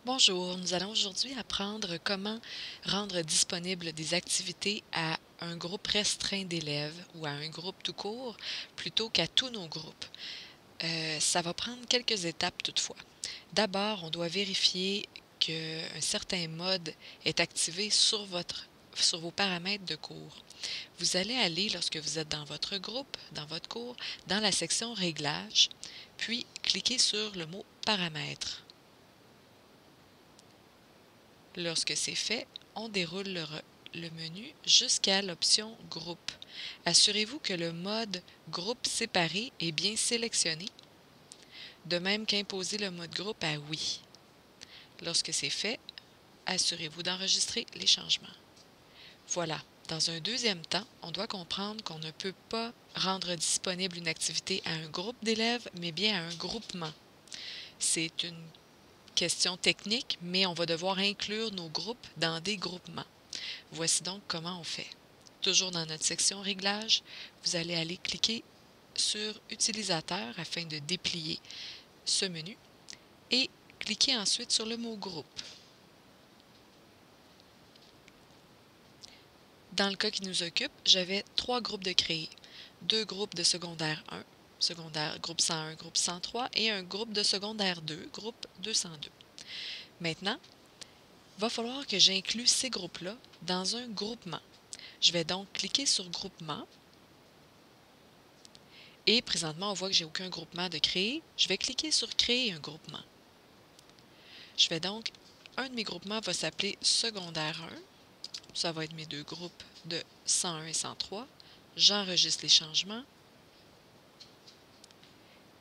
Bonjour, nous allons aujourd'hui apprendre comment rendre disponibles des activités à un groupe restreint d'élèves ou à un groupe tout court plutôt qu'à tous nos groupes. Ça va prendre quelques étapes toutefois. D'abord, on doit vérifier qu'un certain mode est activé sur vos paramètres de cours. Vous allez aller, lorsque vous êtes dans votre groupe, dans votre cours, dans la section Réglages, puis cliquez sur le mot Paramètres. Lorsque c'est fait, on déroule le menu jusqu'à l'option Groupe. Assurez-vous que le mode Groupe séparé est bien sélectionné, de même qu'imposer le mode Groupe à Oui. Lorsque c'est fait, assurez-vous d'enregistrer les changements. Voilà. Dans un deuxième temps, on doit comprendre qu'on ne peut pas rendre disponible une activité à un groupe d'élèves, mais bien à un groupement. C'est une question technique, mais on va devoir inclure nos groupes dans des groupements. Voici donc comment on fait. Toujours dans notre section Réglages, vous allez aller cliquer sur Utilisateur afin de déplier ce menu et cliquez ensuite sur le mot Groupe. Dans le cas qui nous occupe, j'avais 3 groupes de créer. 2 groupes de secondaire 1, groupe 101, groupe 103 et un groupe de secondaire 2, groupe 202. Maintenant, il va falloir que j'inclue ces groupes-là dans un groupement. Je vais donc cliquer sur Groupement. Et présentement, on voit que j'ai aucun groupement de créer. Je vais cliquer sur Créer un groupement. Un de mes groupements va s'appeler Secondaire 1. Ça va être mes 2 groupes de 101 et 103. J'enregistre les changements.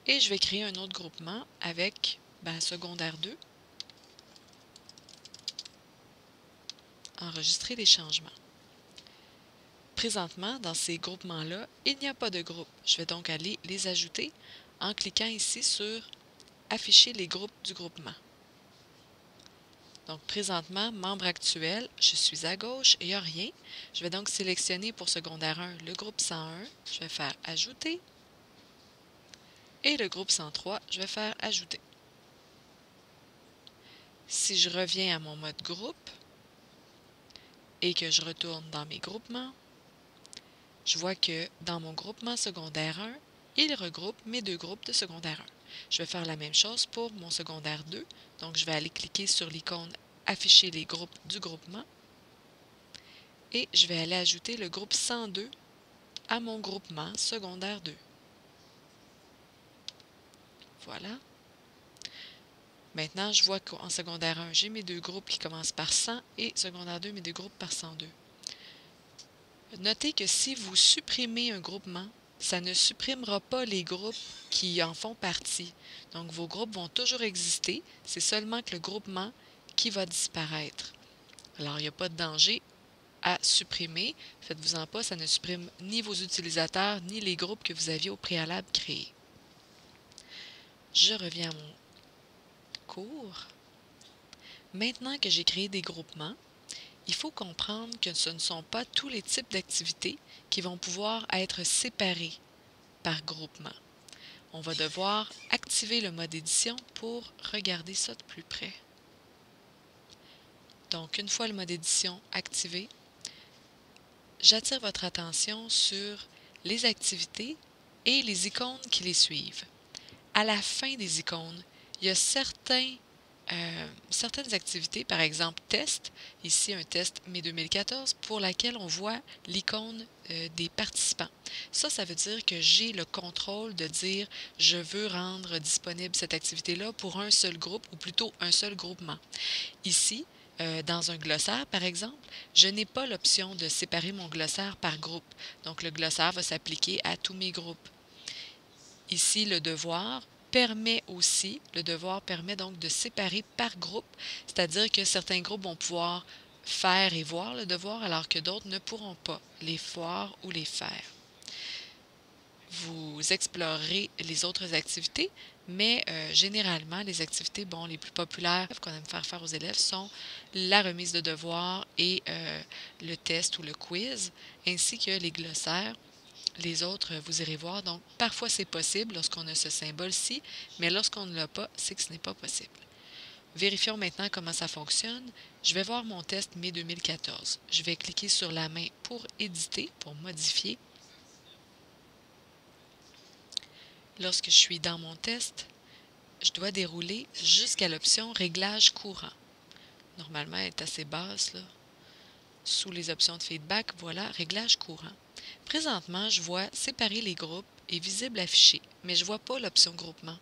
Et je vais créer un autre groupement avec Secondaire 2. Enregistrer les changements. Présentement, dans ces groupements-là, il n'y a pas de groupe. Je vais donc aller les ajouter en cliquant ici sur Afficher les groupes du groupement. Donc, présentement, membre actuel, je suis à gauche et il n'y a rien. Je vais donc sélectionner pour secondaire 1 le groupe 101. Je vais faire Ajouter. Et le groupe 103, je vais faire Ajouter. Si je reviens à mon mode groupe et que je retourne dans mes groupements, je vois que dans mon groupement secondaire 1, il regroupe mes 2 groupes de secondaire 1. Je vais faire la même chose pour mon secondaire 2. Donc, je vais aller cliquer sur l'icône Afficher les groupes du groupement. Et je vais aller ajouter le groupe 102 à mon groupement secondaire 2. Voilà. Maintenant, je vois qu'en secondaire 1, j'ai mes 2 groupes qui commencent par 100 et secondaire 2, mes 2 groupes par 102. Notez que si vous supprimez un groupement, ça ne supprimera pas les groupes qui en font partie. Donc, vos groupes vont toujours exister. C'est seulement que le groupement qui va disparaître. Alors, il n'y a pas de danger à supprimer. Faites-vous-en pas, ça ne supprime ni vos utilisateurs, ni les groupes que vous aviez au préalable créés. Je reviens à mon cours. Maintenant que j'ai créé des groupements, il faut comprendre que ce ne sont pas tous les types d'activités qui vont pouvoir être séparés par groupement. On va devoir activer le mode édition pour regarder ça de plus près. Donc, une fois le mode édition activé, j'attire votre attention sur les activités et les icônes qui les suivent. À la fin des icônes, il y a certaines activités, par exemple test, ici un test mai 2014, pour laquelle on voit l'icône des participants. Ça veut dire que j'ai le contrôle de dire je veux rendre disponible cette activité-là pour un seul groupe ou plutôt un seul groupement. Ici, dans un glossaire, par exemple, je n'ai pas l'option de séparer mon glossaire par groupe. Donc, le glossaire va s'appliquer à tous mes groupes. Ici, le devoir permet donc de séparer par groupe, c'est-à-dire que certains groupes vont pouvoir faire et voir le devoir alors que d'autres ne pourront pas les voir ou les faire. Vous explorerez les autres activités, mais généralement, les activités les plus populaires qu'on aime faire aux élèves sont la remise de devoirs et le test ou le quiz, ainsi que les glossaires. Les autres, vous irez voir. Donc, parfois, c'est possible lorsqu'on a ce symbole-ci, mais lorsqu'on ne l'a pas, c'est que ce n'est pas possible. Vérifions maintenant comment ça fonctionne. Je vais voir mon test mai 2014. Je vais cliquer sur la main pour éditer, pour modifier. Lorsque je suis dans mon test, je dois dérouler jusqu'à l'option Réglage courant. Normalement, elle est assez basse, là. Sous les options de feedback, voilà, Réglage courant. Présentement, je vois Séparer les groupes et Visible affiché, mais je ne vois pas l'option Groupement.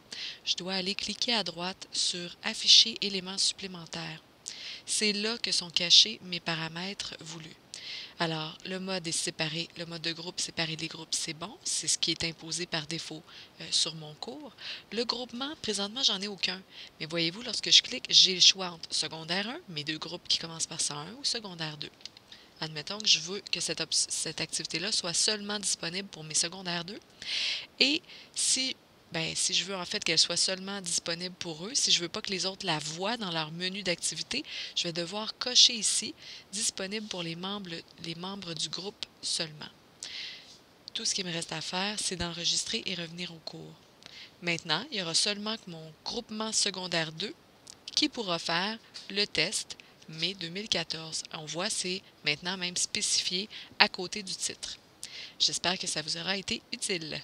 Je dois aller cliquer à droite sur Afficher éléments supplémentaires. C'est là que sont cachés mes paramètres voulus. Alors, le mode est séparé, le mode de groupe séparer les groupes, c'est bon, c'est ce qui est imposé par défaut sur mon cours. Le groupement, présentement, j'en ai aucun. Mais voyez-vous, lorsque je clique, j'ai le choix entre secondaire 1, mes deux groupes qui commencent par 101, ou secondaire 2. Admettons que je veux que cette activité-là soit seulement disponible pour mes secondaires 2. Et si si je veux en fait qu'elle soit seulement disponible pour eux, si je ne veux pas que les autres la voient dans leur menu d'activité, je vais devoir cocher ici « Disponible pour les membres du groupe seulement ». Tout ce qui me reste à faire, c'est d'enregistrer et revenir au cours. Maintenant, il y aura seulement que mon groupement secondaire 2 qui pourra faire le test mai 2014. On voit, c'est maintenant même spécifié à côté du titre. J'espère que ça vous aura été utile.